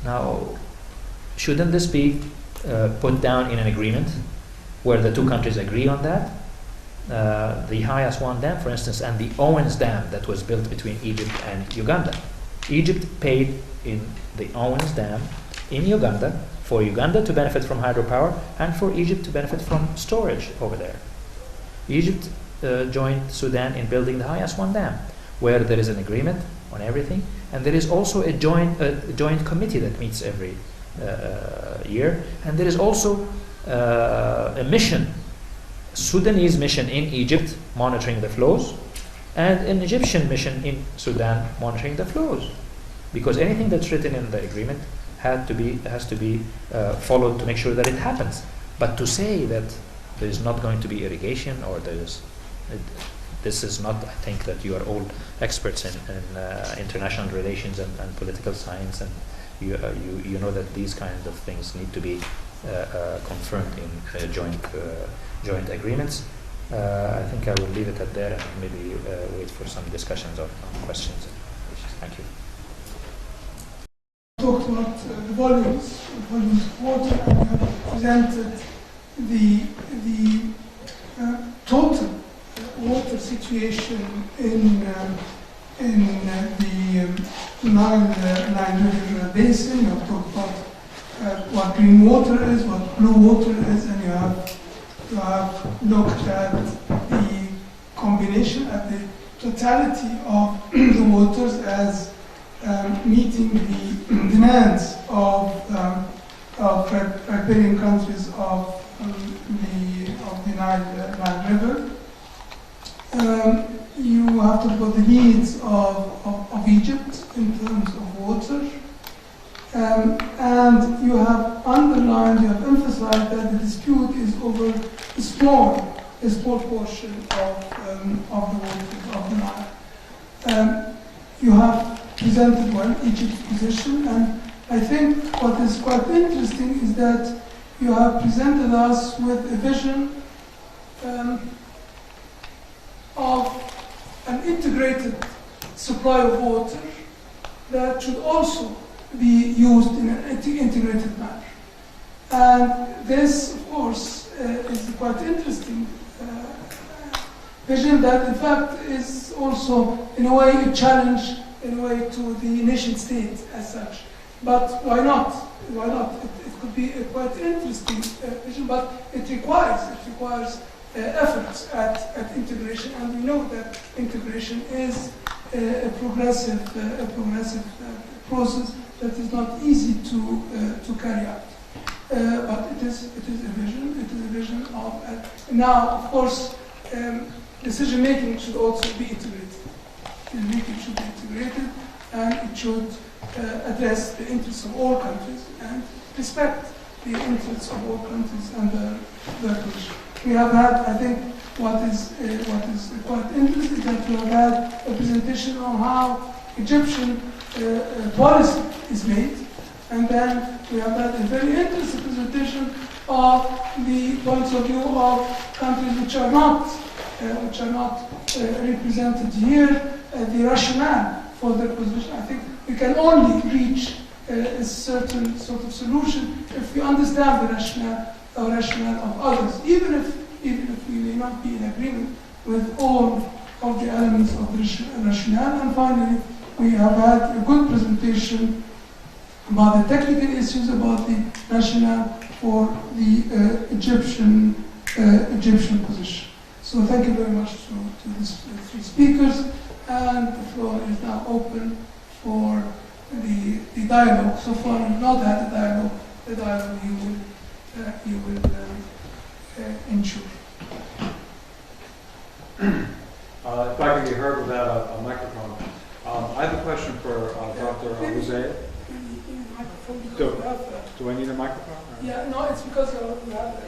Now, shouldn't this be put down in an agreement where the two countries agree on that? The High Aswan Dam, for instance, and the Owens Dam that was built between Egypt and Uganda. Egypt paid in the Owens Dam in Uganda for Uganda to benefit from hydropower and for Egypt to benefit from storage over there. Egypt joined Sudan in building the High Aswan Dam, where there is an agreement on everything, and there is also a joint committee that meets every year, and there is also a mission, Sudanese mission in Egypt monitoring the flows, and an Egyptian mission in Sudan monitoring the flows, because anything that's written in the agreement has to be followed to make sure that it happens. But to say that there is not going to be irrigation, or this is not, I think that you are all experts in international relations and political science, and you know that these kinds of things need to be confirmed in joint agreements. I think I will leave it at there and maybe wait for some discussions or questions and issues. Thank you. Talked about the volumes of water, and you have presented the total water situation in the Nile River Basin. You have talked about what green water is, what blue water is, and you have looked at the combination, at the totality of the waters as meeting the demands of riparian countries of the Nile River. You have talked about the needs of Egypt in terms of water. And you have underlined, you have emphasized that the dispute is over a small portion of the waters of the Nile. You have presented well Egypt's position, and I think what is quite interesting is that you have presented us with a vision of an integrated supply of water that should also be used in an integrated manner. And this, of course, is a quite interesting vision that, in fact, is also, in a way, a challenge, in a way, to the nation state as such. But why not? Why not? It could be a quite interesting vision, but it requires efforts at integration, and we know that integration is a progressive process that is not easy to carry out. But it is a vision. It is a vision of now, of course, decision making should also be integrated. Decision making should be integrated, and it should address the interests of all countries and respect the interests of all countries and their position. We have had, I think, what is quite interesting, that we have had a presentation on how Egyptian policy is made, and then we have had a very interesting presentation of the points of view of countries which are not represented here, the rationale for their position. I think we can only reach a certain sort of solution if we understand the rationale of others, even if we may not be in agreement with all of the elements of the rationale. And finally, we have had a good presentation about the technical issues, about the rationale for the Egyptian position. So thank you very much to these three speakers, and the floor is now open for the dialogue. So far, we've not had a dialogue. The dialogue you will ensure. If I could be heard without a microphone. I have a question for Dr. Abuzeid. Do I need a microphone? Or? Yeah, no, it's because we have a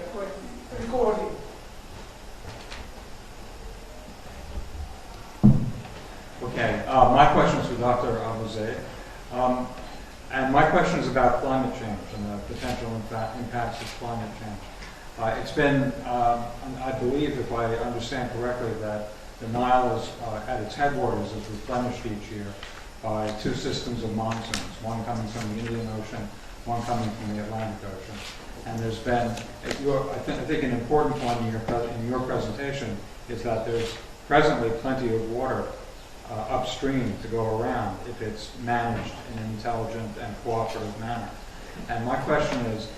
recording. Okay, my question is for Dr. Abuzeid. And my question is about climate change and the potential impacts of climate change. It's been, I believe, if I understand correctly, that the Nile is at its headwaters is replenished each year by two systems of monsoons, one coming from the Indian Ocean, one coming from the Atlantic Ocean. And there's been, I think an important point in your presentation is that there's presently plenty of water upstream to go around if it's managed in an intelligent and cooperative manner. And my question is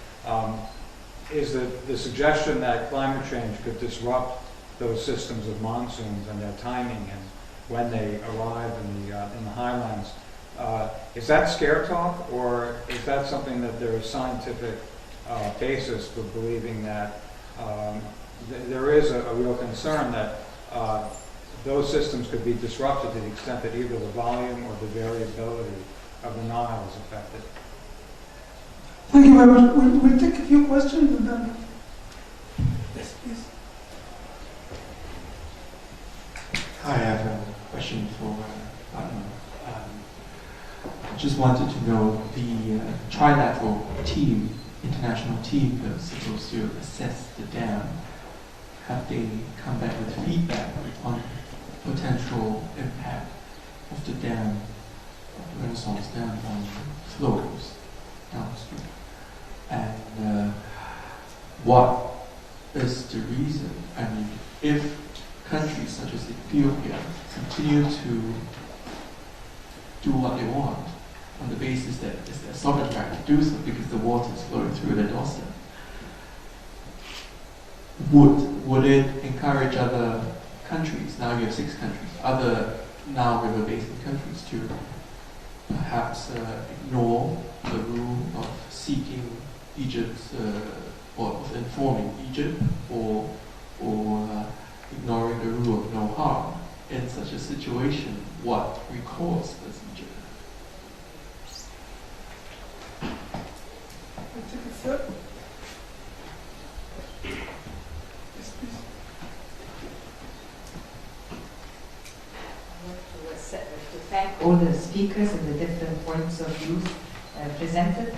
the suggestion that climate change could disrupt those systems of monsoons and their timing and when they arrive in the highlands, is that scare talk, or is that something that there is scientific basis for believing that there is a real concern that those systems could be disrupted to the extent that either the volume or the variability of the Nile is affected? Thank you very much. We'll take a few questions and then. Yes, please. Hi, I have a question for Fatma. I just wanted to know the trilateral team, international team that was supposed to assess the dam, have they come back with feedback on potential impact of the dam, Renaissance Dam, on flows downstream? And what is the reason? I mean, if countries such as Ethiopia continue to do what they want on the basis that it's their sovereign right to do so because the water is flowing through their doorstep, would it encourage other countries, now you have 6 countries, other Nile River Basin countries to perhaps ignore the rule of seeking Egypt's, or of informing Egypt, or ignoring the rule of no harm? In such a situation, what recourse does Egypt have? I'll take a third. Yes, please. I want to thank all the speakers and the different points of view presented.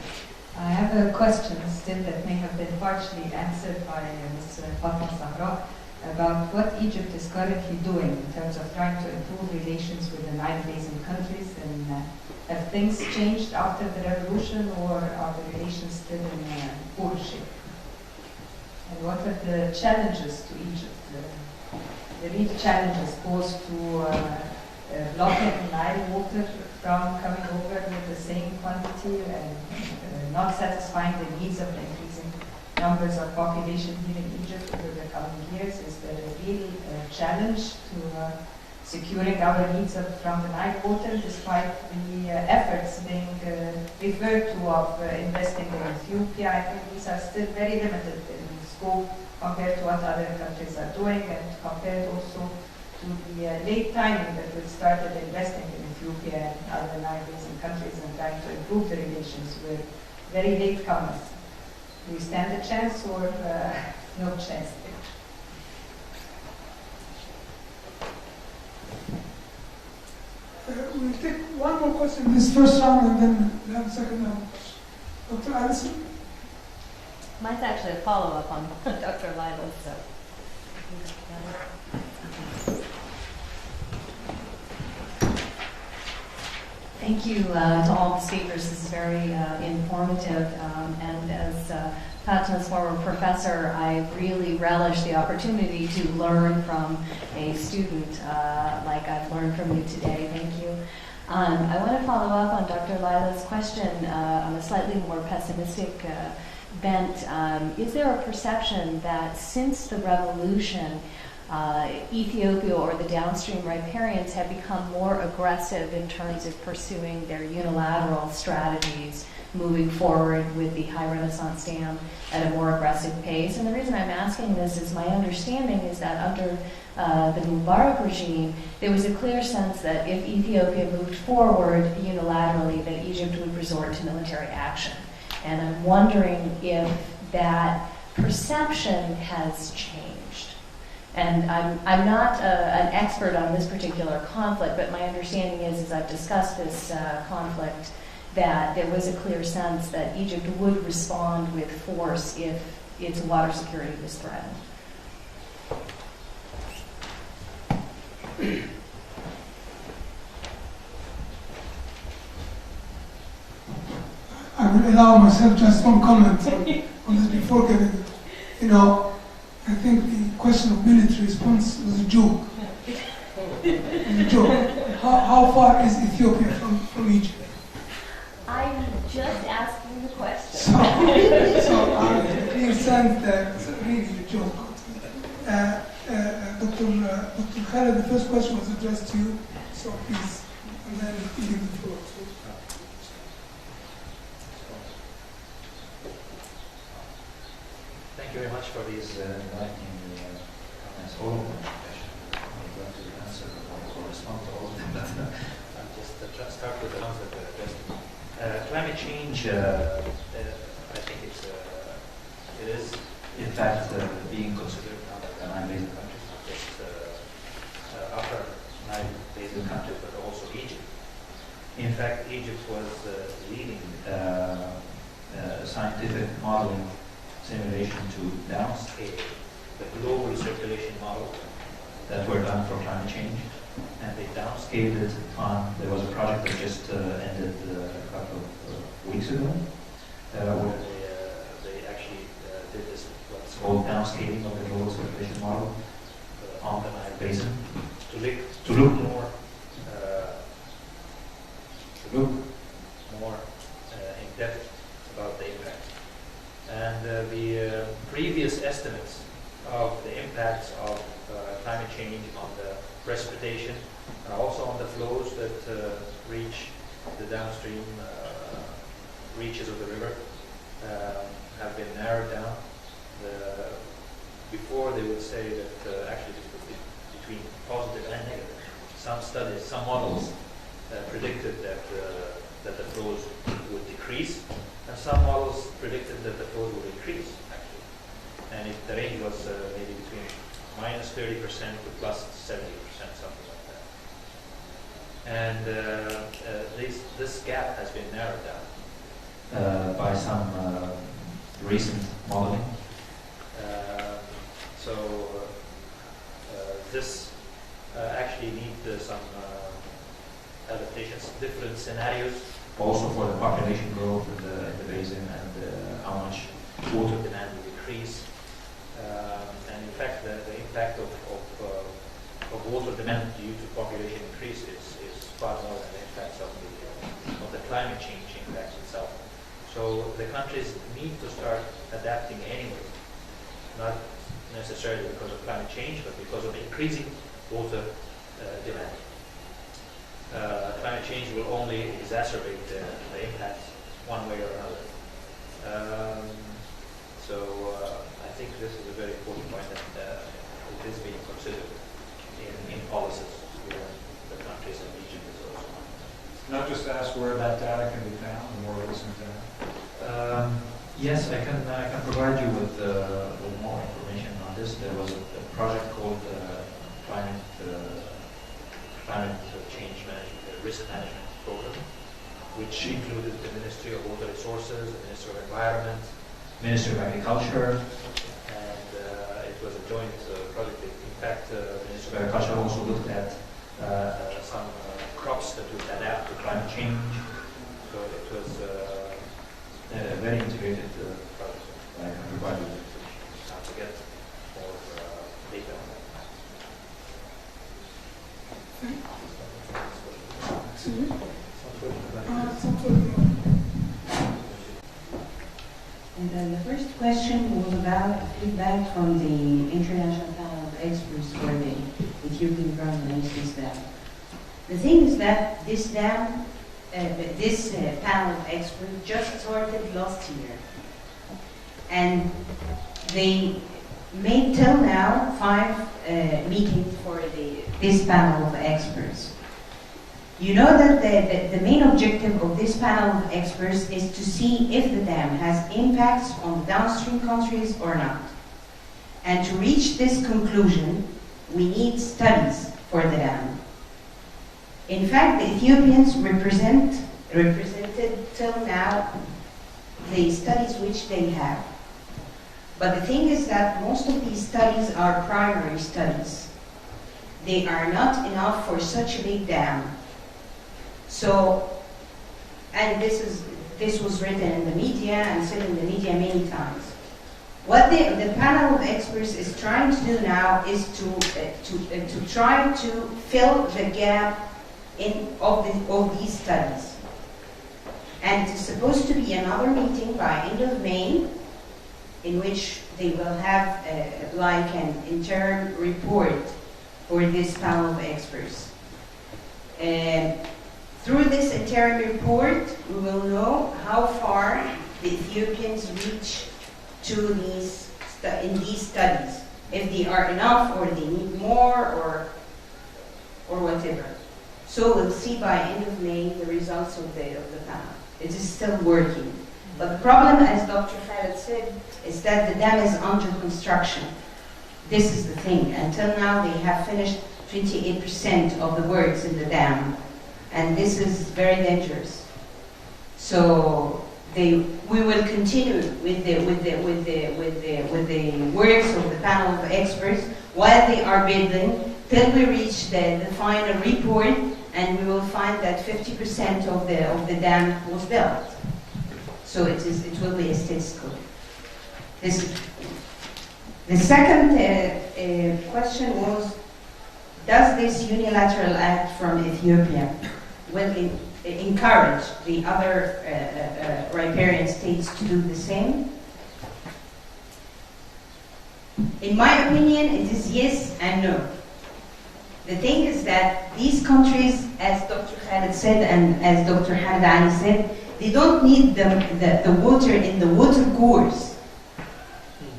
I have a question still that may have been partially answered by Ms. Fatma Zahraa about what Egypt is currently doing in terms of trying to improve relations with the Nile Basin countries, and have things changed after the revolution, or are the relations still in poor shape? And what are the challenges to Egypt? The real challenges posed to blocking Nile water from coming over with the same quantity and not satisfying the needs of the increasing numbers of population here in Egypt over the coming years. Is there a real challenge to securing our needs from the Nile water, despite the efforts being referred to of investing in Ethiopia? I think these are still very limited in scope compared to what other countries are doing, and compared also to the late timing that we started investing in Ethiopia and other Nile Basin countries and trying to improve the relations with very late comers. Do we stand a chance, or no chance? We'll take one more question this first round, and then we'll have a second round. Dr. Allison? Mine's actually a follow-up on Dr. Lila's. So. Thank you to all the speakers. This is very informative, and as Fatma's former professor, I really relish the opportunity to learn from a student like I've learned from you today. Thank you. I want to follow up on Dr. Lila's question on a slightly more pessimistic bent. Is there a perception that since the revolution, Ethiopia or the downstream riparians have become more aggressive in terms of pursuing their unilateral strategies, moving forward with the High Renaissance Dam at a more aggressive pace? And the reason I'm asking this is my understanding is that under the Mubarak regime, there was a clear sense that if Ethiopia moved forward unilaterally, that Egypt would resort to military action. And I'm wondering if that perception has changed. And I'm not an expert on this particular conflict, but my understanding is, as I've discussed this conflict, that there was a clear sense that Egypt would respond with force if its water security was threatened. will allow myself just one comment on this before getting it. You know, I think the question of military response was a joke. It was a joke. How far is Ethiopia from Egypt? I'm just asking the question. So in sense that it's really a joke. Dr. Khaled, the first question was addressed to you, so please, and then you give the floor. Thank you very much for these enlightening comments. All of them, actually. I'd love to answer or respond to all of them, but I'll just start with the ones that were addressed. Climate change, I think it is, in fact, being considered under the Nile Basin countries, not just upper Nile Basin countries, but also Egypt. In fact, Egypt was leading scientific modeling simulation to downscale the global circulation model that were done for climate change, and they downscaled it on, there was a project that just ended a couple of weeks ago, where they actually did this, what's called downscaling of the global circulation model on the Nile Basin to look more in depth about the impact. And the previous estimates of the impacts of climate change on the precipitation and also on the flows that reach the downstream reaches of the river have been narrowed down. Before they would say that actually between positive and negative, some studies, some models predicted that the flows would decrease, and some models predicted that the flows would increase, actually. And the range was maybe between minus 30% to plus 70%, something like that. And this gap has been narrowed down by some recent modeling. This actually needs some adaptations, different scenarios, also for the population growth in the basin and how much water demand will increase. And in fact, the impact of water demand due to population increase is far more than the impacts of the climate change impact itself. So the countries need to start adapting anyway, not necessarily because of climate change, but because of increasing water demand. Climate change will only exacerbate the impacts one way or another. I think this is a very important point that it is being considered in policies where the countries and regions is also. Not just ask where that data can be found, more recent data. Yes, I can provide you with more information on this. There was a project called Climate Change Management, Risk Management Program, which included the Ministry of Water Resources, the Ministry of Environment, Ministry of Agriculture, and it was a joint project. In fact, the Ministry of Agriculture also looked at some crops that would adapt to climate change. So it was a very integrated project. I can provide you with information how to get more data on that. And then the first question was about feedback from the international panel of experts for the Ethiopian government this dam. The thing is that this dam, this panel of experts just started last year. And they made till now 5 meetings for this panel of experts. You know that the main objective of this panel of experts is to see if the dam has impacts on the downstream countries or not. And to reach this conclusion, we need studies for the dam. In fact, the Ethiopians represented till now the studies which they have. But the thing is that most of these studies are primary studies. They are not enough for such a big dam. So, and this this was written in the media and said in the media many times. What the panel of experts is trying to do now is to try to fill the gap of these studies. And it is supposed to be another meeting by end of May, in which they will have like an interim report for this panel of experts. Through this interim report, we will know how far the Ethiopians reach to in these studies, if they are enough or they need more or whatever. So we'll see by end of May the results of the panel. It is still working. But the problem, as Dr. Khaled said, is that the dam is under construction. This is the thing. Until now, they have finished 28% of the works in the dam, and this is very dangerous. So we will continue with the works of the panel of experts while they are building till we reach the final report, and we will find that 50% of the dam was built. So it will be statistical. The second question was, does this unilateral act from Ethiopia will encourage the other riparian states to do the same? In my opinion, it is yes and no. The thing is that these countries, as Dr. Khaled said and as Dr. Hamid Ali said, they don't need the water in the water course.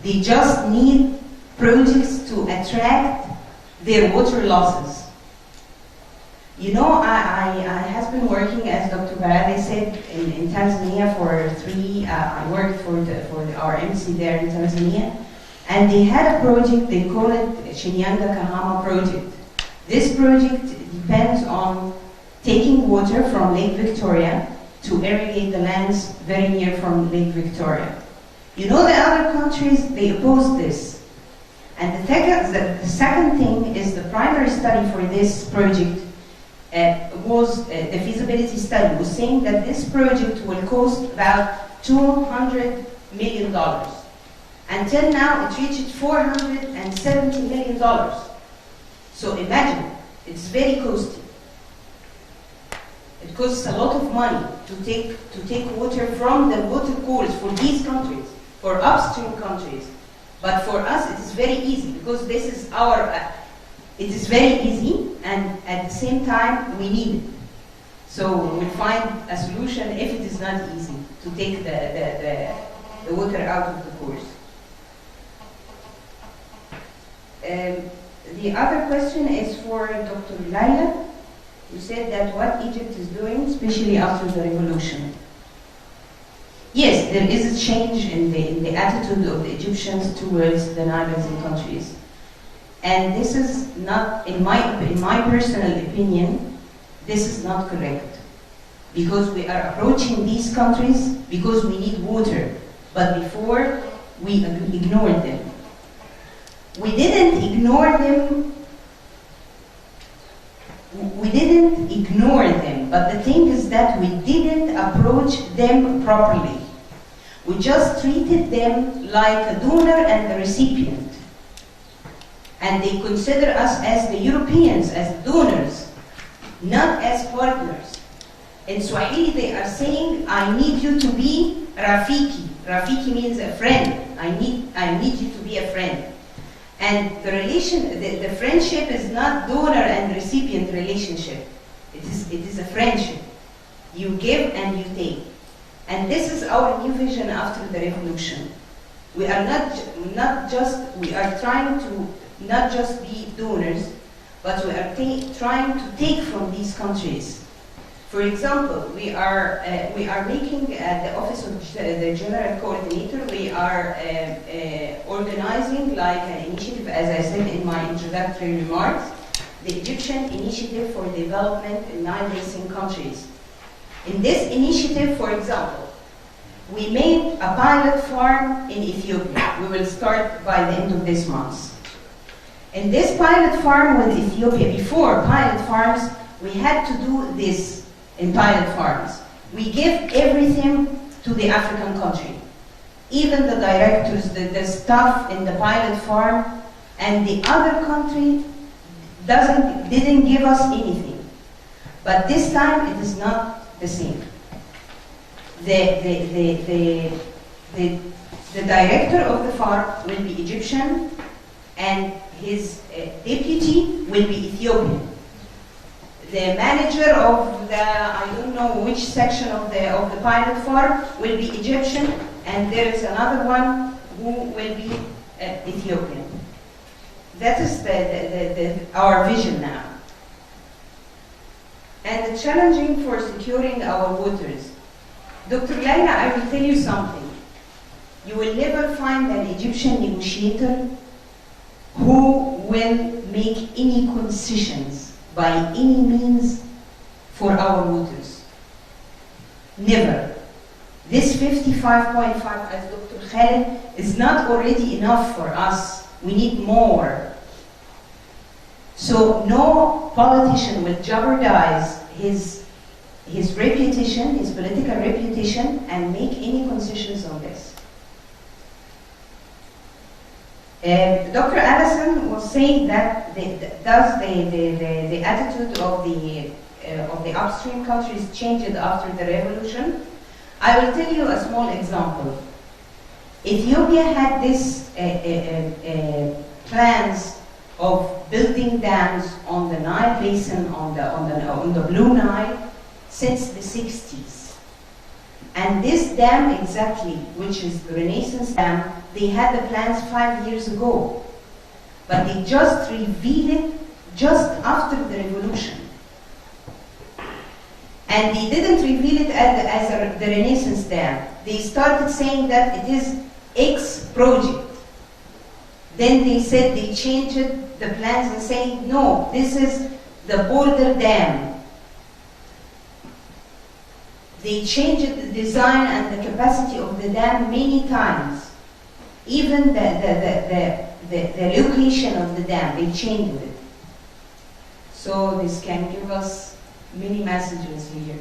They just need projects to attract their water losses. You know, I have been working, as Dr. Barade said, in Tanzania for I worked for our embassy there in Tanzania, and they had a project, they call it Shinyanga Kahama project. This project depends on taking water from Lake Victoria to irrigate the lands very near from Lake Victoria. You know, the other countries, they oppose this. And the second thing is the primary study for this project was the feasibility study was saying that this project will cost about $200 million. Until now, it reached $470 million. So imagine, it's very costly. It costs a lot of money to take water from the water course for these countries, for upstream countries. But for us, it is very easy because this is it is very easy, and at the same time, we need it. So we'll find a solution if it is not easy to take the water out of the course. The other question is for Dr. Laila. You said that what Egypt is doing, especially after the revolution. Yes, there is a change in the attitude of the Egyptians towards the Nile Basin countries. And this is not, in my personal opinion, this is not correct. Because we are approaching these countries because we need water. But before, we ignored them. We didn't ignore them. But the thing is that we didn't approach them properly. We just treated them like a donor and the recipient. And they consider us as the Europeans, as donors, not as partners. In Swahili, they are saying, I need you to be Rafiki. Rafiki means a friend. I need you to be a friend. And the friendship is not donor and recipient relationship. It is a friendship. You give and you take. And this is our new vision after the revolution. We are we are trying to not just be donors, but we are trying to take from these countries. For example, we are making at the Office of the General Coordinator, we are organizing like an initiative, as I said in my introductory remarks, the Egyptian Initiative for Development in Nile Basin countries. In this initiative, for example, we made a pilot farm in Ethiopia. We will start by the end of this month. In this pilot farm with Ethiopia, before pilot farms, we had to do this in pilot farms. We give everything to the African country. Even the directors, the staff in the pilot farm, and the other country didn't give us anything. But this time it is not the same. The director of the farm will be Egyptian, and his deputy will be Ethiopian. The manager of the, I don't know which section of the pilot farm will be Egyptian, and there is another one who will be Ethiopian. That is our vision now. And the challenging for securing our waters. Dr. Laila, I will tell you something. You will never find an Egyptian negotiator who will make any concessions by any means for our waters. Never. This 55.5, as Dr. Khaled, is not already enough for us. We need more. So no politician will jeopardize his reputation, his political reputation, and make any concessions on this. Dr. Allison was saying that the attitude of the upstream countries changed after the revolution. I will tell you a small example. Ethiopia had this plans of building dams on the Nile Basin, on the Blue Nile, since the 60s. And this dam exactly, which is the Renaissance Dam, they had the plans 5 years ago. But they just revealed it just after the revolution. And they didn't reveal it as the Renaissance Dam. They started saying that it is X project. Then they said they changed the plans and saying, no, this is the border dam. They changed the design and the capacity of the dam many times. Even the location of the dam, they changed it. So this can give us many messages here.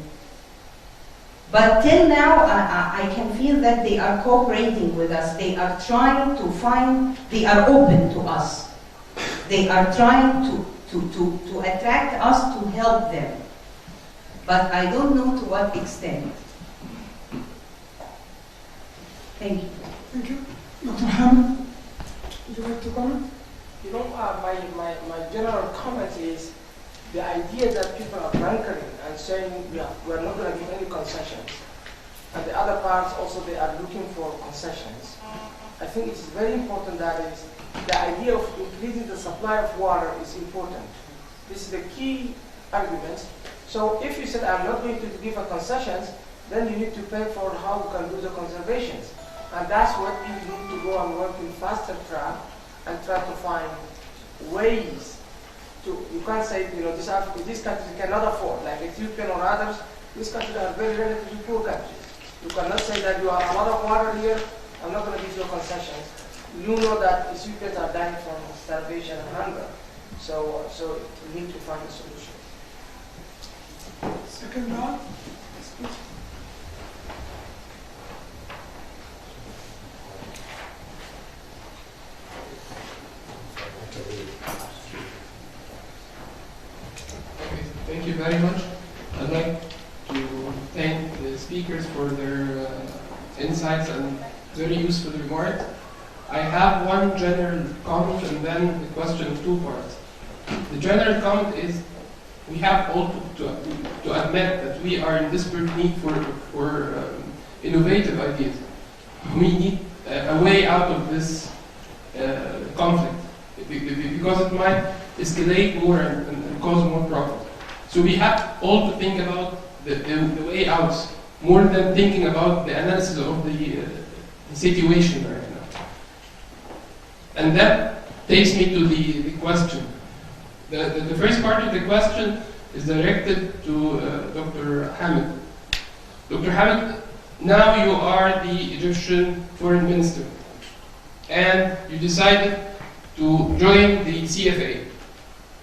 But till now, I can feel that they are cooperating with us. They are trying to find, they are open to us. They are trying to attract us to help them. But I don't know to what extent. Thank you. Thank you. Dr. Hamid, would you like to comment? You know, my general comment is the idea that people are bunkering and saying we're not going to give any concessions. And the other parts also, they are looking for concessions. I think it's very important that is the idea of increasing the supply of water is important. This is the key argument. So if you said I'm not going to give a concessions, then you need to pay for how you can do the conservations. And that's what people need to go and work in faster track and try to find ways to, you can't say, you know, these countries cannot afford, like Ethiopia or others, these countries are very relatively poor countries. You cannot say that you have a lot of water here, I'm not going to give you concessions. You know that Ethiopians are dying from starvation and hunger. So we need to find a solution. Second round. Thank you very much. I'd like to thank the speakers for their insights and very useful remarks. I have one general comment and then a question of two parts. The general comment is we have all to admit that we are in desperate need for innovative ideas. We need a way out of this conflict because it might escalate more and cause more problems. So we have all to think about the way out more than thinking about the analysis of the situation right now. And that takes me to the question. The first part of the question is directed to Dr. Hamid. Dr. Hamid, now you are the Egyptian foreign minister and you decided to join the CFA.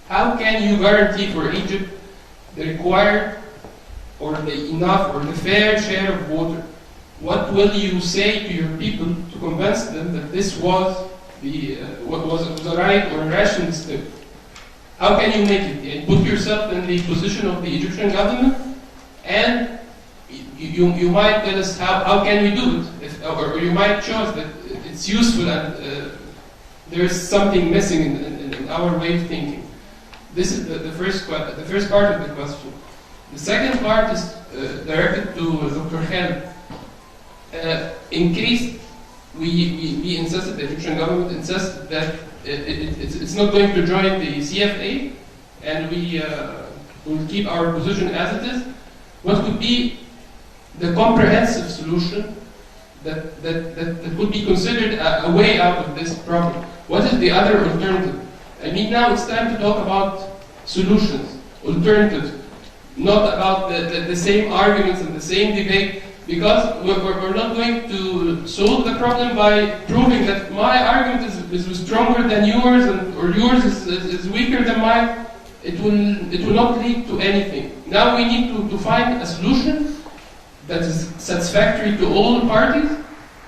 How can you guarantee for Egypt the required or the enough or the fair share of water, what will you say to your people to convince them that this was the what was a right or a rational step? How can you make it? And put yourself in the position of the Egyptian government, and you might tell us how can we do it, or you might show us that it's useful and there is something missing in our way of thinking. This is the first part of the question. The second part is directed to Dr. Khaled. In case we insisted, the Egyptian government insisted that it's not going to join the CFA, and we will keep our position as it is, what could be the comprehensive solution that would be considered a way out of this problem? What is the other alternative? I mean, now it's time to talk about solutions, alternatives, not about the same arguments and the same debate, because we're not going to solve the problem by proving that my argument is stronger than yours, or yours is weaker than mine. It will not lead to anything. Now we need to find a solution that is satisfactory to all parties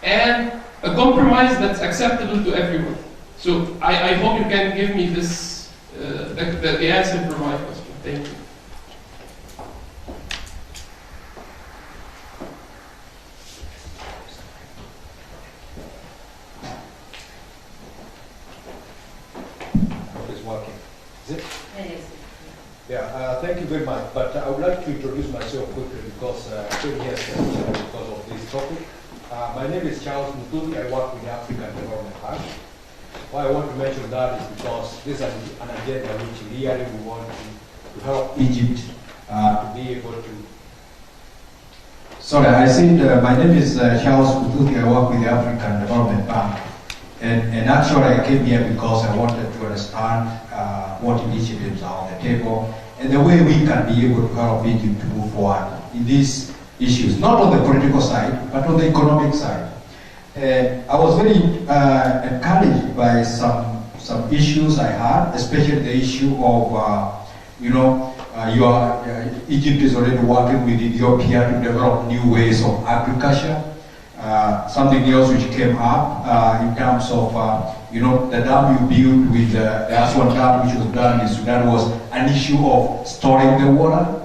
and a compromise that's acceptable to everyone. So I hope you can give me this the answer for my question. Thank you. Yeah, thank you very much. But I would like to introduce myself quickly because I came here because of this topic. My name is Charles Mutubi. I work with the African Development Bank. Why I want to mention that is because this is an agenda which really we want to help Egypt to be able to. Sorry, I said my name is Charles Mutubi. I work with the African Development Bank. And actually I came here because I wanted to understand what initiatives are on the table and the way we can be able to help Egypt to move forward in these issues, not on the political side, but on the economic side. I was very encouraged by some issues I had, especially the issue of, Egypt is already working with Ethiopia to develop new ways of agriculture. Something else which came up in terms of, the dam you built with the Aswan dam which was done in Sudan was an issue of storing the water.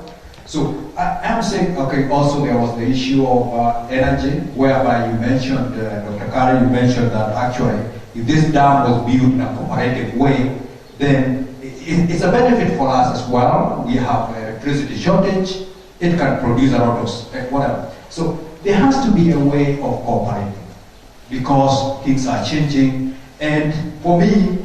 So I'm saying, okay, also there was the issue of energy, whereby you mentioned, Dr. Kari, you mentioned that actually if this dam was built in a cooperative way, then it's a benefit for us as well. We have electricity shortage, it can produce a lot of whatever. So there has to be a way of cooperating because things are changing, and for me,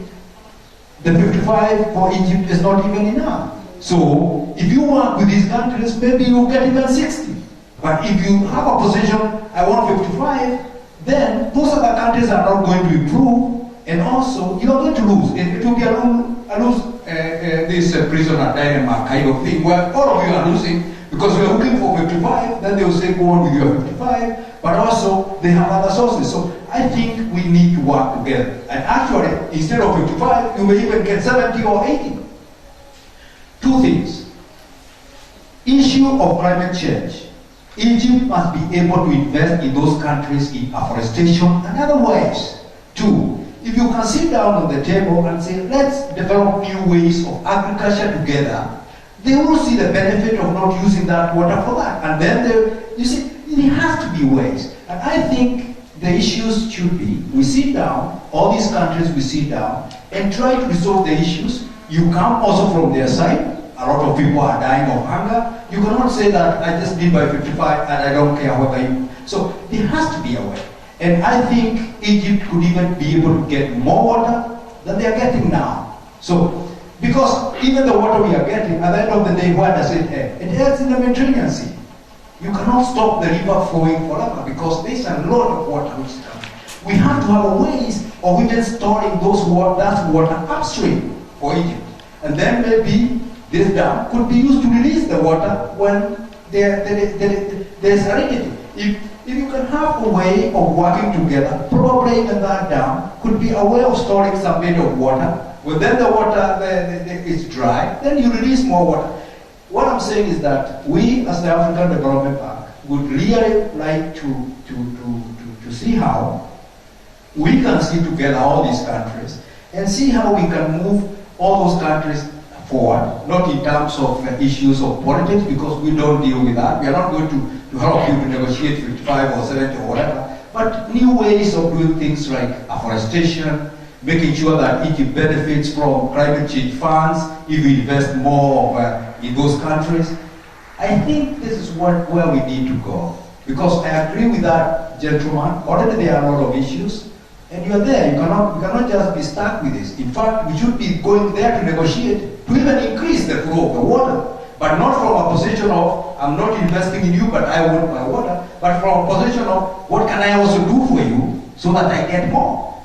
the 55 for Egypt is not even enough. So if you work with these countries, maybe you get even 60. But if you have a position, I want 55, then those other countries are not going to improve, and also you are going to lose. It will be a lose this prisoner dilemma kind of thing where all of you are losing. Because we are looking for 55, then they will say go on with your 55, but also they have other sources. So I think we need to work together. And actually, instead of 55, you may even get 70 or 80. Two things. Issue of climate change. Egypt must be able to invest in those countries in afforestation and other ways. Two, if you can sit down on the table and say, let's develop new ways of agriculture together, they will see the benefit of not using that water for that. And then, you see, there has to be ways. And I think the issues should be, we sit down, all these countries, we sit down, and try to resolve the issues. You come also from their side. A lot of people are dying of hunger. You cannot say that I just did by 55 and I don't care whether you... So there has to be a way. And I think Egypt could even be able to get more water than they are getting now. So, because even the water we are getting, at the end of the day, where does it head? It heads in the Mediterranean Sea. You cannot stop the river flowing forever because there's a lot of water which is coming. We have to have ways of even storing that water upstream for Egypt. And then maybe this dam could be used to release the water when there's aridity. If you can have a way of working together, probably even that dam could be a way of storing some bit of water. When then the water is dry, then you release more water. What I'm saying is that we, as the African Development Bank, would really like to see how we can see together all these countries and see how we can move all those countries forward, not in terms of issues of politics, because we don't deal with that. We are not going to help you to negotiate 55 or 70 or whatever, but new ways of doing things like afforestation, making sure that Egypt benefits from climate change funds, if we invest more in those countries. I think this is where we need to go. Because I agree with that gentleman, already there are a lot of issues, and you are there, you cannot just be stuck with this. In fact, we should be going there to negotiate, to even increase the flow of the water, but not from a position of, I'm not investing in you, but I want my water, but from a position of, what can I also do for you so that I get more?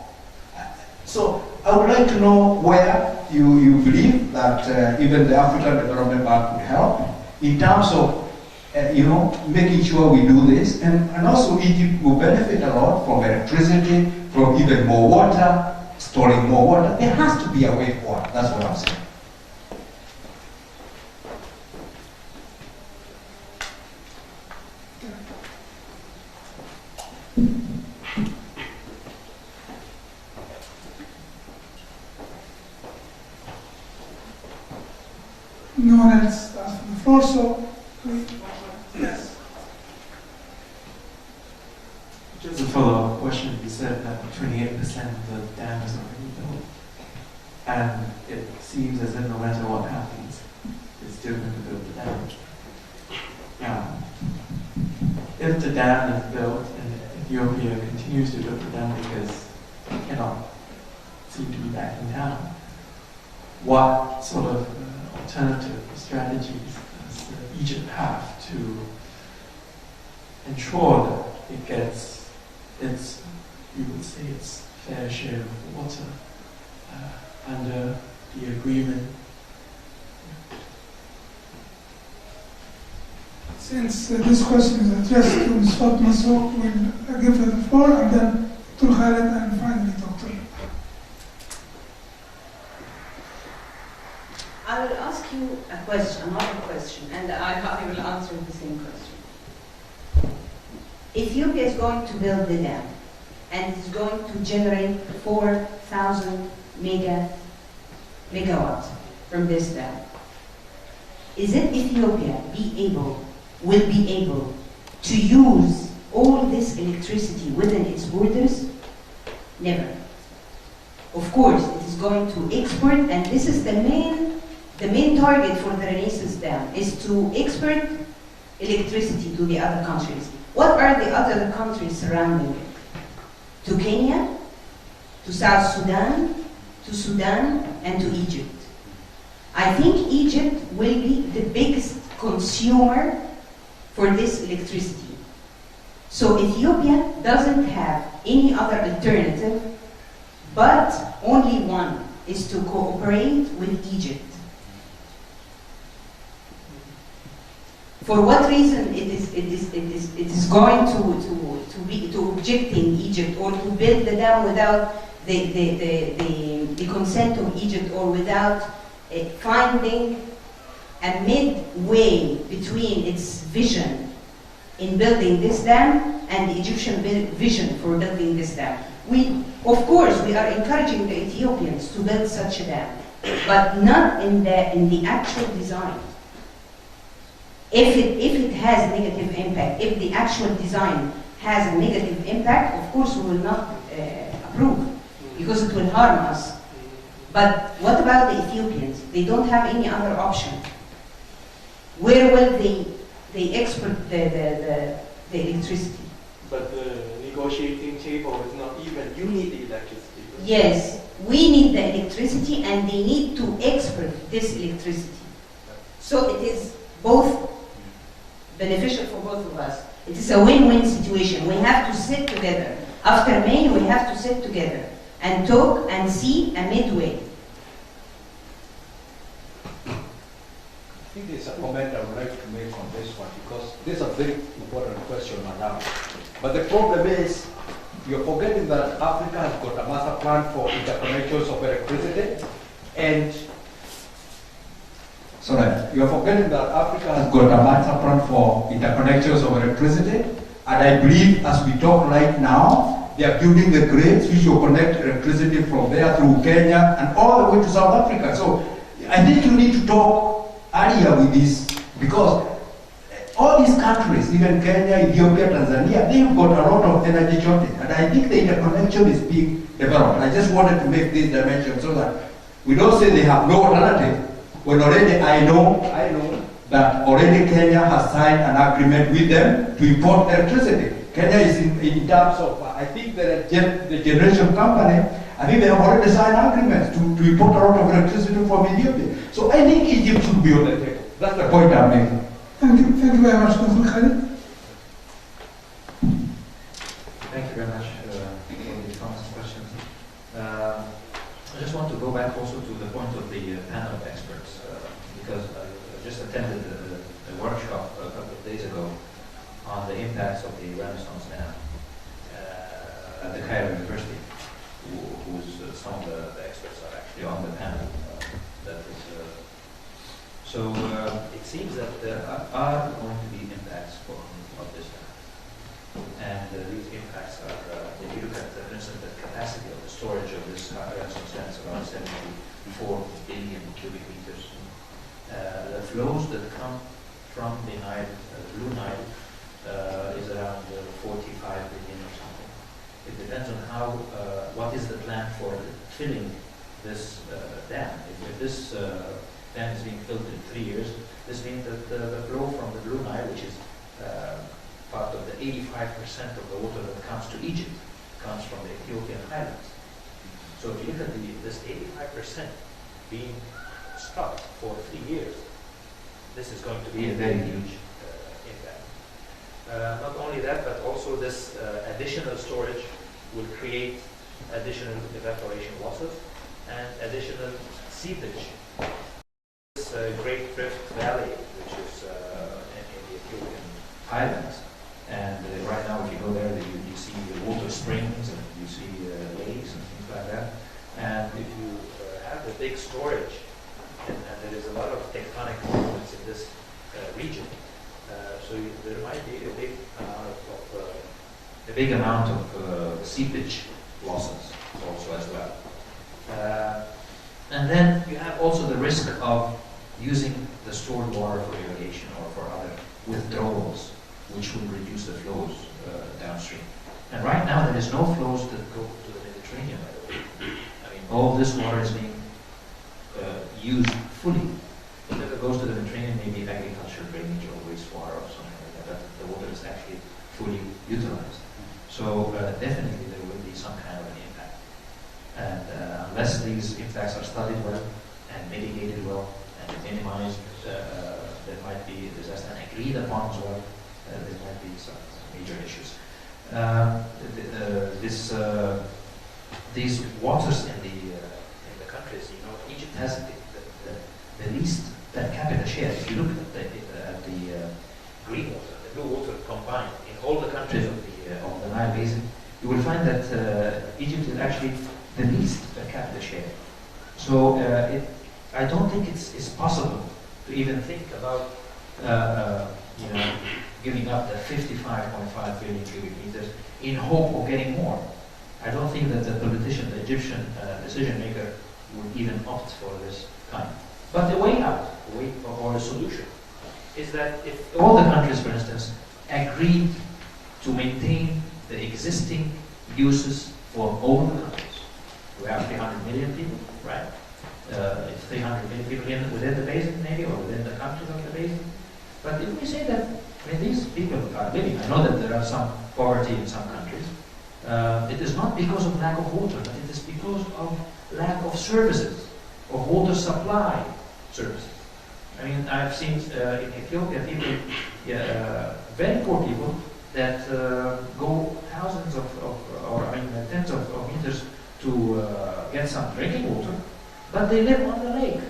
So I would like to know where you believe that even the African Development Bank would help in terms of making sure we do this, and also Egypt will benefit a lot from electricity, from even more water, storing more water. There has to be a way forward. That's what I'm saying. No one else asked for the floor, so yes. Just a follow-up question. You said that 28% of the dam is already built, and it seems as if no matter what happens, it's still going to build the dam. Now, if the dam is built and Ethiopia continues to build the dam because it cannot seem to be backing down, what sort of alternative strategies does Egypt have to ensure that it gets its, you would say, its fair share of water under the agreement? Since this question is addressed to Ms. Fatma, so we'll give her the floor, and then Dr. Khaled, and finally Dr. I will ask you a question, another question, and I will answer the same question. Ethiopia is going to build the dam, and it's going to generate 4,000 megawatts from this dam. Is it Ethiopia will be able to use all this electricity within its borders? Never. Of course, it is going to export, and this is the main target for the Renaissance Dam, is to export electricity to the other countries. What are the other countries surrounding it? To Kenya, to South Sudan, to Sudan, and to Egypt. I think Egypt will be the biggest consumer for this electricity. So Ethiopia doesn't have any other alternative, but only one, is to cooperate with Egypt. For what reason it is going to objecting Egypt or to build the dam without the consent of Egypt, or without finding a midway between its vision in building this dam and the Egyptian vision for building this dam? Of course, we are encouraging the Ethiopians to build such a dam, but not in the actual design. If it has negative impact, if the actual design has a negative impact, of course we will not approve, because it will harm us. But what about the Ethiopians? They don't have any other option. Where will they export the electricity? But the negotiating table is not even. You need the electricity. Yes, we need the electricity, and they need to export this electricity. So it is both beneficial for both of us. It is a win-win situation. We have to sit together. After May, we have to sit together and talk and see a midway. I think there's a comment I would like to make on this one, because this is a very important question, madam. But the problem is, you're forgetting that Africa has got a master plan for interconnections of electricity, and Sorry, you're forgetting that Africa has got a master plan for interconnections of electricity, and I believe as we talk right now, they are building the grids which will connect electricity from there through Kenya and all the way to South Africa. So I think you need to talk earlier with this, because all these countries, even Kenya, Ethiopia, Tanzania, they've got a lot of energy shortage, and I think the interconnection is being developed. I just wanted to make this dimension so that we don't say they have no alternative, when already I know that already Kenya has signed an agreement with them to import electricity. Kenya is in terms of, I think the generation company, I think they have already signed agreements to import a lot of electricity from Ethiopia. So I think Egypt should be on the table. That's the point I'm making. Thank you very much, Dr. Khaled. Thank you very much for the comments and questions. I just want to go back also to the point of the panel of experts, because I just attended a workshop a couple of days ago on the impacts of the Renaissance Dam at the Cairo University, who's some of the experts are actually on the panel. So it seems that there are going to be impacts of this dam. And these impacts are, if you look at, for instance, the capacity of the storage of this Renaissance dam is around 74 billion cubic meters. The flows that come from the Nile, Blue Nile, is around 45 billion or something. It depends on how, what is the plan for filling this dam. If this dam is being filled in 3 years, this means that the flow from the Blue Nile, which is part of the 85% of the water that comes to Egypt, comes from the Ethiopian highlands. So if you look at this 85% being stopped for 3 years, this is going to be a very huge impact. Not only that, but also this additional storage will create additional evaporation losses and additional seepage. This Great Rift Valley, which is in the Ethiopian highlands, and right now if you go there, you see water springs and you see lakes and things like that. And if you have the big storage, and there is a lot of tectonic movements in this region, so there might be a big amount of seepage losses also as well. And then you have also the risk of using the stored water for irrigation or for other withdrawals, which will reduce the flows downstream. And right now there is no flows that go to the Mediterranean, by the way. I mean, all this water is being used fully. If it goes to the Mediterranean, maybe agriculture, drainage, or wastewater or something like that, but the water is actually fully utilized. So definitely there will be some kind of an impact. And unless these impacts are studied well and mitigated well and minimized, there might be disaster and agreed upon as well. There might be some major issues. These waters in the countries, you know, Egypt has the least per capita share. If you look at the green water, the blue water combined in all the countries of the Nile Basin, you will find that Egypt is actually the least per capita share. So I don't think it's possible to even think about giving up the 55.5 billion cubic meters in hope of getting more. I don't think that the politician, the Egyptian decision maker, would even opt for this kind. But the way out, or a solution, is that if all the countries, for instance, agreed to maintain the existing uses for all the countries. We have 300 million people, right? It's 300 million people within the basin, maybe, or within the countries of the basin. But if we say that, I mean, these people are living, I know that there are some poverty in some countries. It is not because of lack of water, but it is because of lack of services, of water supply services. I mean, I've seen in Ethiopia people, very poor people, that go thousands tens of meters to get some drinking water, but they live on the lake.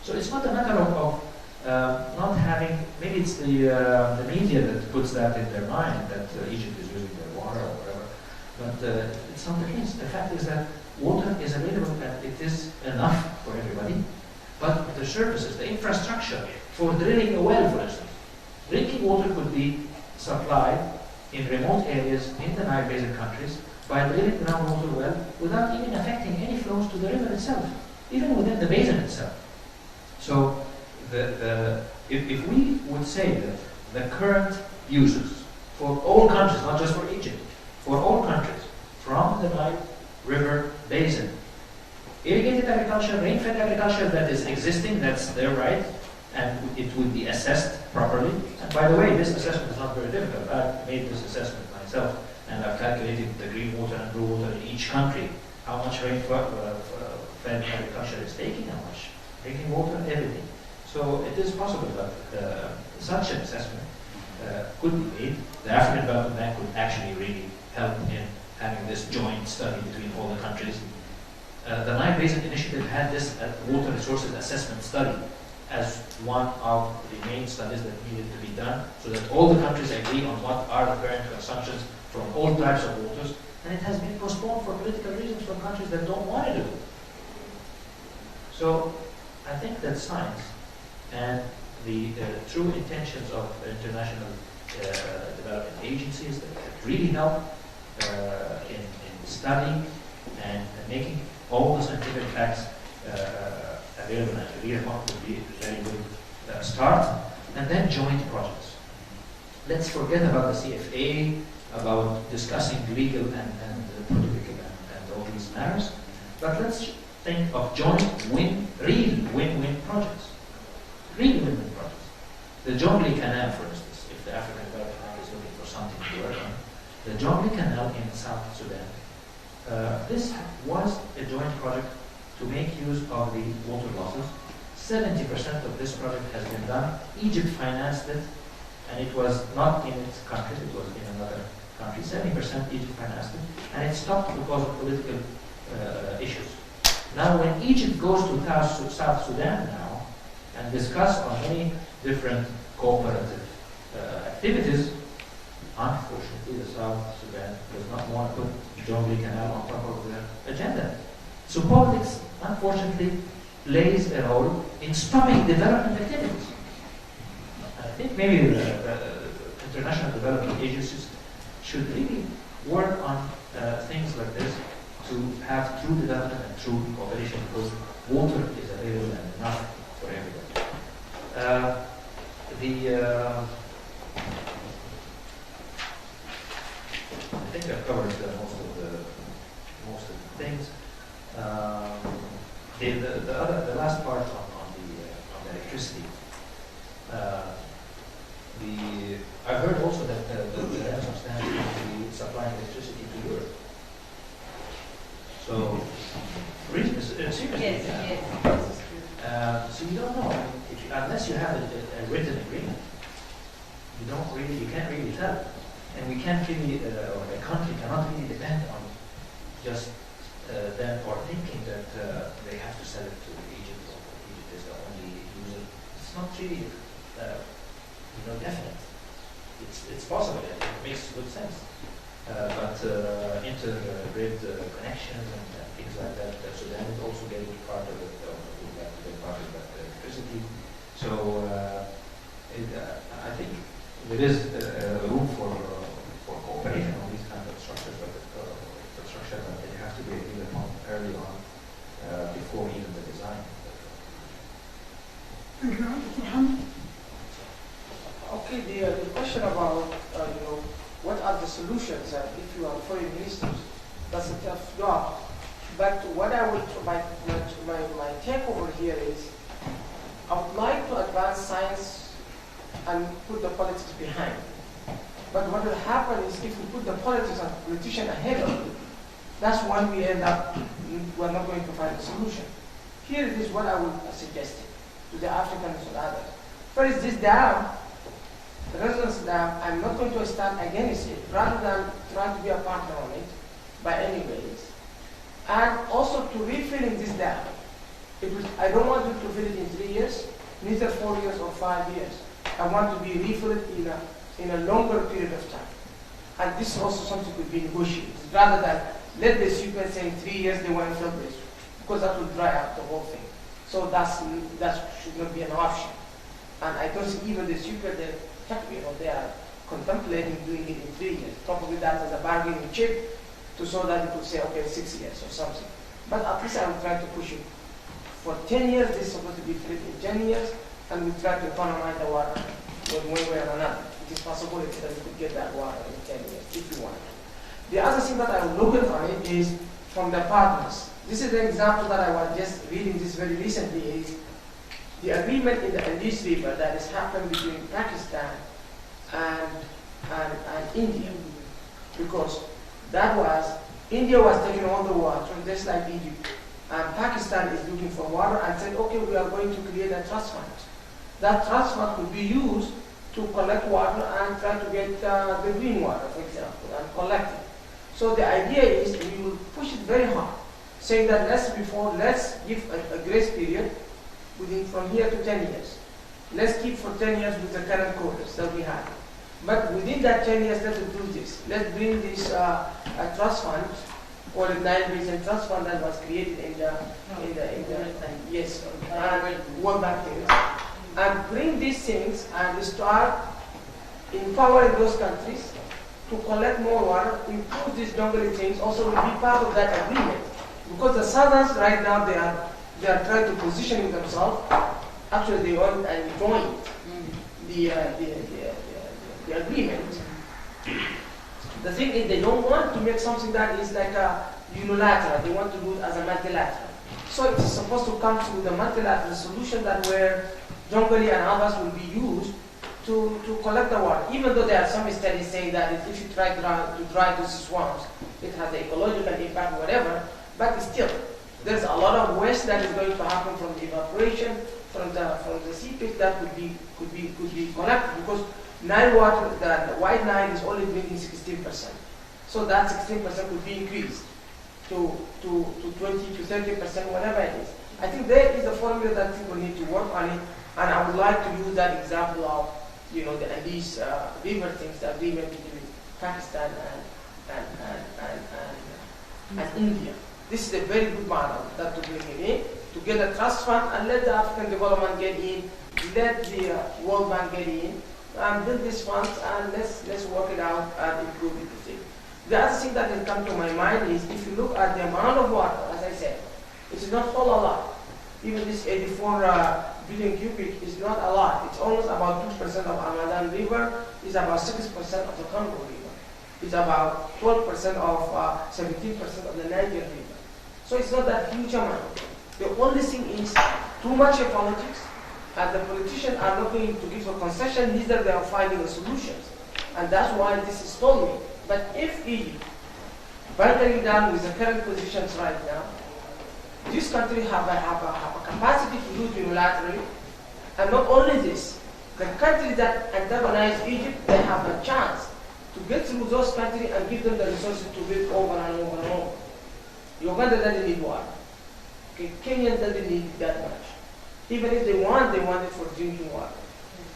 So it's not a matter of not having, maybe it's the media that puts that in their mind, that Egypt is losing their water or whatever, but it's not the case. The fact is that water is available and it is enough for everybody, but the services, the infrastructure for drilling a well, for instance. Drinking water could be supplied in remote areas in the Nile Basin countries by drilling groundwater well without even affecting any flows to the river itself, even within the basin itself. So if we would say that the current uses for all countries, not just for Egypt, for all countries, from the Nile River Basin, irrigated agriculture, rain-fed agriculture that is existing, that's their right, and it would be assessed properly. And by the way, this assessment is not very difficult. I've made this assessment myself, and I've calculated the green water and blue water in each country, how much rain-fed agriculture is taking, how much drinking water, everything. So it is possible that such an assessment could be made. The African Development Bank could actually really help in having this joint study between all the countries. The Nile Basin Initiative had this water resources assessment study as one of the main studies that needed to be done, so that all the countries agree on what are the current consumptions from all types of waters, and it has been postponed for political reasons from countries that don't want to do it. So I think that science and the true intentions of international development agencies that really help in studying and making all the scientific facts available and real would be a very good start. And then joint projects. Let's forget about the CFA, about discussing legal and political and all these matters, but let's think of joint real win-win projects. Real win-win projects. The Jonglei Canal, for instance, if the African Development Bank is looking for something to work on, the Jonglei Canal in South Sudan. This was a joint project to make use of the water losses. 70% of this project has been done. Egypt financed it, and it was not in its country, it was in another country. 70% Egypt financed it, and it stopped because of political issues. Now, when Egypt goes to South Sudan now and discuss on many different cooperative activities, unfortunately, the South Sudan does not want to put Jonglei Canal on top of their agenda. So politics, unfortunately, plays a role in stopping development activities. I think maybe the international development agencies should really work on things like this to have true development and true cooperation, because water is available and enough for everybody. I think I've covered most of the things. The last part on the electricity. I've heard also that the ransom stand will be supplying electricity to Europe. So, seriously, Yes, yes. so you don't know unless you have a written agreement. You can't really tell, and we can't really, or a country cannot really depend on just them or thinking that they have to sell it to Egypt, or Egypt is the only user. It's not really, definite. It's possible. It makes good sense. But inter-grid connections and things like that, Sudan is also getting part of it, or would like to get part of that electricity. So I think there is room for cooperation on these kinds of structures, but they have to be agreed upon early on, before even the design. Thank you, Dr. Hamid. Okay, the question about what are the solutions, and if you are foreign ministers, that's a tough job. But what I would my take over here is, I would like to advance science and put the politics behind. But what will happen is, if we put the politics and politician ahead of it, that's when we end up, we're not going to find a solution. Here it is what I would suggest to the Africans and others. First, this dam, the residence dam, I'm not going to stand against it, rather than trying to be a partner on it by any ways. And also to refilling this dam. I don't want you to fill it in 3 years, neither 4 years or 5 years. I want to be refilled in a longer period of time. And this is also something could be negotiated, rather than let the super say in 3 years they want to fill this, because that will dry out the whole thing. So that should not be an option. And I don't see even the super, they are contemplating doing it in 3 years. Probably that as a bargaining chip so that you could say, okay, 6 years or something. But at least I will try to push it. For 10 years, this is supposed to be flipped in 10 years, and we try to economize the water in one way or another. It is possible that we could get that water in 10 years, if you want. The other thing that I will look at on it is from the partners. This is the example that I was just reading this very recently is the agreement in the Indus River that has happened between Pakistan and India. Because that was, India was taking all the water, just like Egypt. And Pakistan is looking for water and said, okay, we are going to create a trust fund. That trust fund could be used to collect water and try to get the green water, for example, and collect it. So the idea is we will push it very hard, saying that let's give a grace period from here to 10 years. Let's keep for 10 years with the current quotas that we have. But within that 10 years, let's do this. Let's bring this trust fund, or the Nile Basin Trust Fund that was created in the World Bank things, and bring these things and start empowering those countries to collect more water, improve these jungle things, also will be part of that agreement. Because the Southerns right now, they are trying to position themselves. Actually, they want and join the agreement. The thing is, they don't want to make something that is like a unilateral. They want to do it as a multilateral. So it is supposed to come to the multilateral solution that where Jonglei and others will be used to collect the water. Even though there are some studies saying that if you try to dry those swamps, it has an ecological impact, whatever. But still, there's a lot of waste that is going to happen from the evaporation, from the seepage that could be collected, because Nile water, the white Nile is only drinking 16%. So that 16% could be increased to 20 to 30%, whatever it is. I think there is a formula that people need to work on it, and I would like to use that example of, the Indus River things, the agreement between Pakistan and India. This is a very good model that to bring it in, to get a trust fund and let the African development get in, let the World Bank get in, and build these funds, and let's work it out and improve it. The other thing that has come to my mind is if you look at the amount of water, as I said, it is not whole a lot. Even this 84 billion cubic is not a lot. It's almost about 2% of Ramadan River, is about 6% of the Congo River. It's about 12% of 17% of the Niger River. So it's not that huge amount. The only thing is too much politics, and the politicians are not going to give a concession, neither they are finding the solutions. And that's why this is stalling. But if Egypt, bunkering down with the current positions right now, this country have a capacity to do it unilaterally, and not only this, the countries that antagonize Egypt, they have a chance to get through those countries and give them the resources to build over and over and over. Uganda doesn't need water. Okay, Kenya doesn't need that much. Even if they want it for drinking water.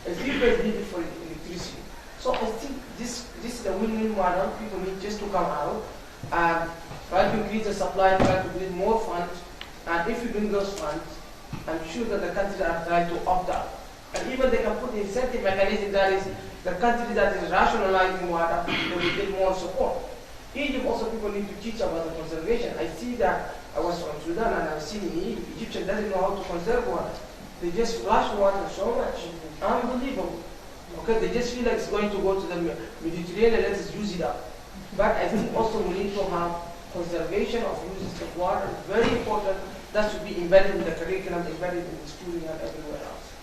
Ethiopia need it for electricity. So I think this is a win-win model. People need just to come out and try to increase the supply, try to build more funds. And if you bring those funds, I'm sure that the countries are trying to opt out. And even they can put incentive mechanism that is the country that is rationalizing water, they will get more support. Egypt also people need to teach about the conservation. I see that I was from Sudan and I've seen in Egypt, Egyptians doesn't know how to conserve water. They just flush water so much. Unbelievable. Okay, they just feel like it's going to go to the Mediterranean, let us use it up. But I think also we need to have conservation of uses of water, very important. That should be embedded in the curriculum, embedded in the schooling and everywhere else.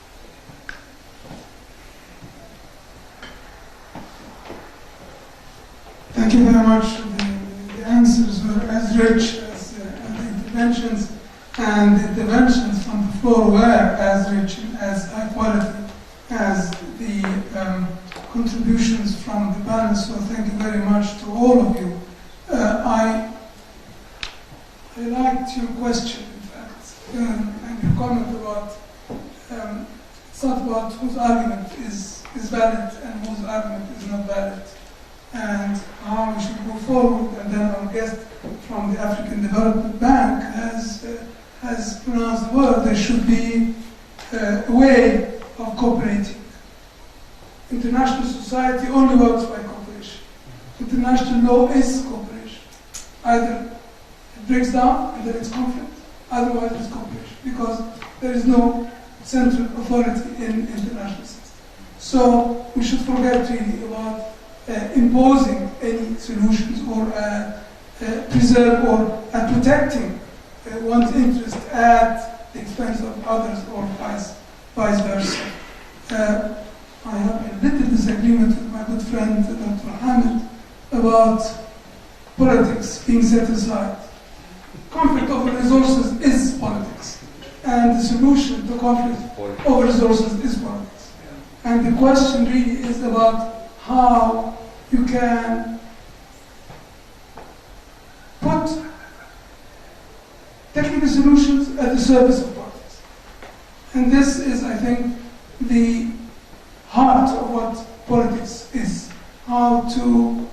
Thank you very much. The answers were as rich as the interventions, and the interventions from the floor were as rich and as high quality as the contributions from the panel. So thank you very much to all of you. I liked your question, in fact, and your comment about it's not about whose argument is valid and whose argument is not valid, and how we should move forward. And then our guest from the African Development Bank has has pronounced the word, there should be a way of cooperating. International society only works by cooperation. International law is cooperation. Either it breaks down and then it's conflict, otherwise it's cooperation, because there is no central authority in international system. So we should forget really about imposing any solutions or preserve or protecting one's interest at the expense of others or vice versa. I have a little disagreement with my good friend Dr. Hamid about politics being set aside. Conflict over resources is politics, and the solution to conflict over resources is politics. And the question really is about how you can put technical solutions at the service of politics. And this is, I think, the heart of what politics is. How to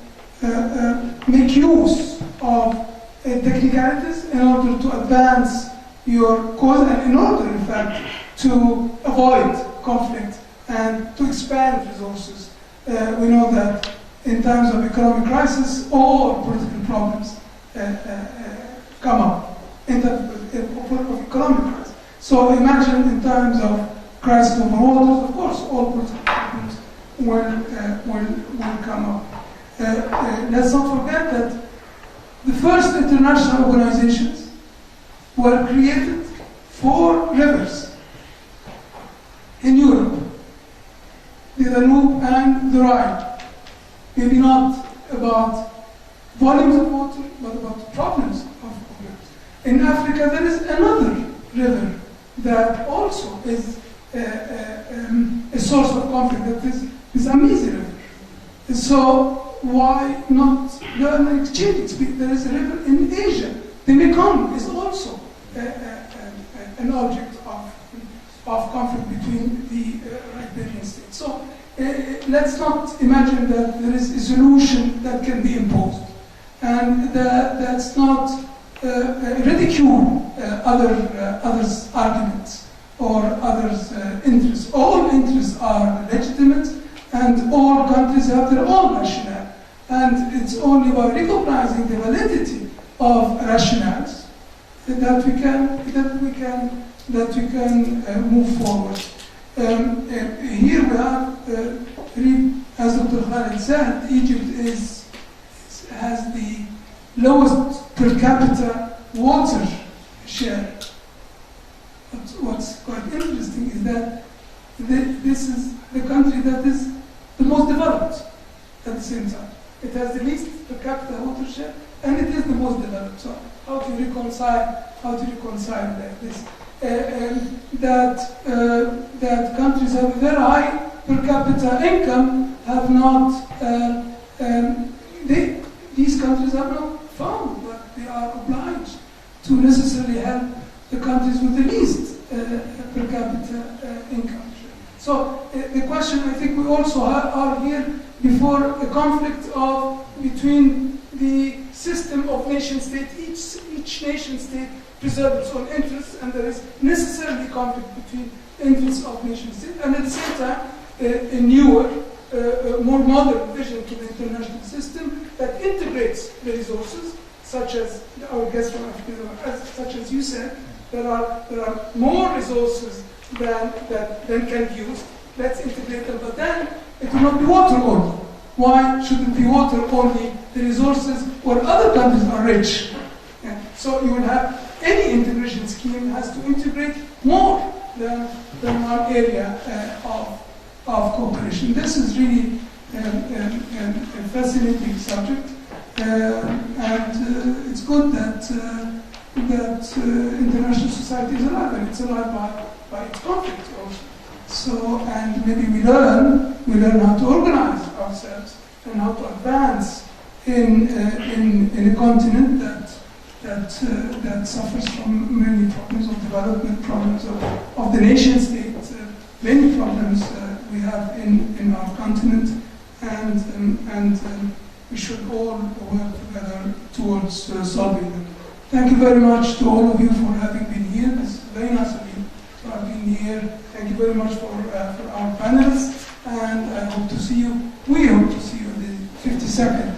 make use of technicalities in order to advance your cause and in order, in fact, to avoid conflict and to expand resources. We know that in times of economic crisis, all political problems come up in terms of economic crisis. So imagine in times of crisis over waters, of course, all political problems will come up. Let's not forget that the first international organizations were created for rivers in Europe, the Danube and the Rhine. Maybe not about volumes of water, but about the problems of rivers. In Africa, there is another river that also is a source of conflict, that is this Amizi river. So why not learn and exchange? There is a river in Asia. The Mekong is also an object of conflict between the riparian states. So let's not imagine that there is a solution that can be imposed. And that's not ridicule others' arguments or others' interests. All interests are legitimate, and all countries have their own rationale. And it's only by recognizing the validity of rationales that we can move forward. Here we have, as Dr. Khaled said, Egypt has the lowest per capita water share. But what's quite interesting is that this is the country that is the most developed at the same time. It has the least per capita water share, and it is the most developed. So how to reconcile this? That countries have a very high per capita income have not. These countries have not found that they are obliged to necessarily help the countries with the least per capita income. So the question, I think we also are here before a conflict between the system of nation-state. Each nation-state preserves its own interests, and there is necessarily conflict between interests of nation-state, and at the same time, a newer, more modern vision to the international system that integrates the resources, such as our guest from Africa, such as you said, there are more resources than can be used. Let's integrate them, but then it will not be water only. Why should it be water only? The resources where other countries are rich. Yeah. So you will have any integration scheme has to integrate more than one area of cooperation. This is really a fascinating subject, and it's good that international society is alive, and it's alive by its conflict also. So, and maybe we learn how to organize ourselves and how to advance in a continent that suffers from many problems of development, problems of the nation state, many problems we have in our continent, and we should all work together towards solving them. Thank you very much to all of you for having been here. joining us, for being here. Thank you very much for our panelists, and I hope to see you. We hope to see you in the 52nd